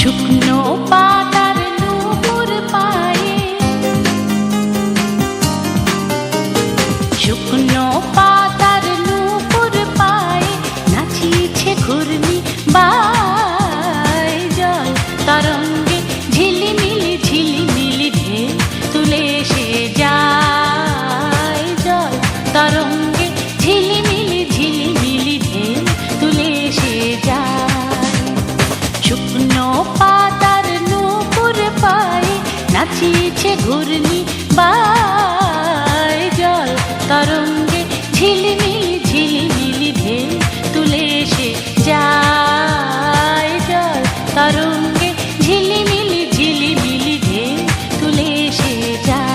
শুকনো পাতার নূপুর পায়ে, শুকনো পাতার নূপুর পায়ে নাচিছে ঘূর্ণি বায়। জল তরঙ্গে ঝিলিমিলি ঝিলিমিলি ঢেউ তুলে এসে যায়। জল তরঙ্গে ঝিলিমিলি ঝিলিমিলি ঢেউ তুলে এসে যায়। শুকনো পাতার নূপুর পায়ে নাচিছে ঘূর্ণি বায়। জল তরঙ্গে ঝিলিমিলি ঝিলিমিলি ঢেউ তুলে এসে যায়। জল তরঙ্গে ঝিলিমিলি ঝিলিমিলি ঢেউ তুলে এসে যায়।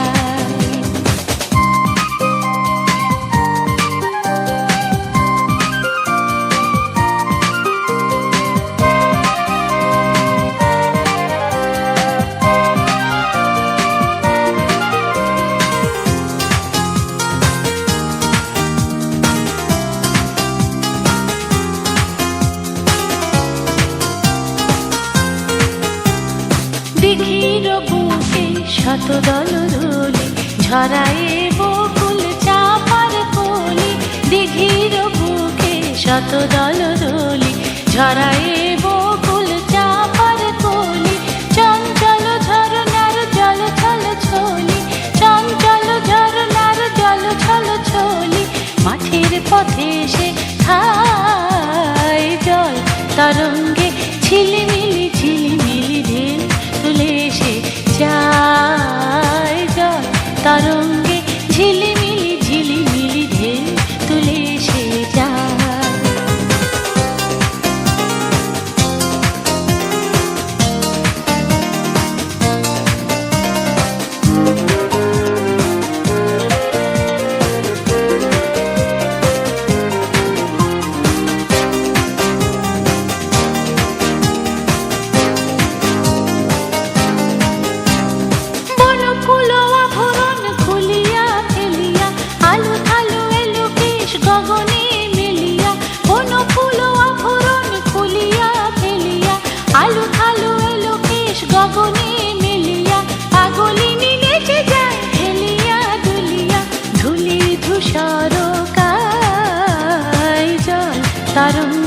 দিঘির বুকে শতদল দোলে ঝরায়ে বকুল চাপার কলি। দিঘির বুকে শতদল দোলে ঝরায়ে বকুল চাপার কলি। চঞ্চল ঝরনার জল ছল ছলি, চঞ্চল ঝরনার জল ছল ছলি। মাঠের পথে সে খায়। জল তরঙ্গে ঝিলিমিলি ঝিলিমিলি ঢেউ তুলে এসে যায়। জল তরঙ্গে ঝিলিমিলি ঝিলিমিলি ঢেউ তুলে এসে যায়। আলু থালু এলো কেশ গগনে মিলিয়া, পাগলিনী নেচে যায় হেলিয়া দুলিয়া। ধুলি ধূসর কায়। জল তরঙ্গে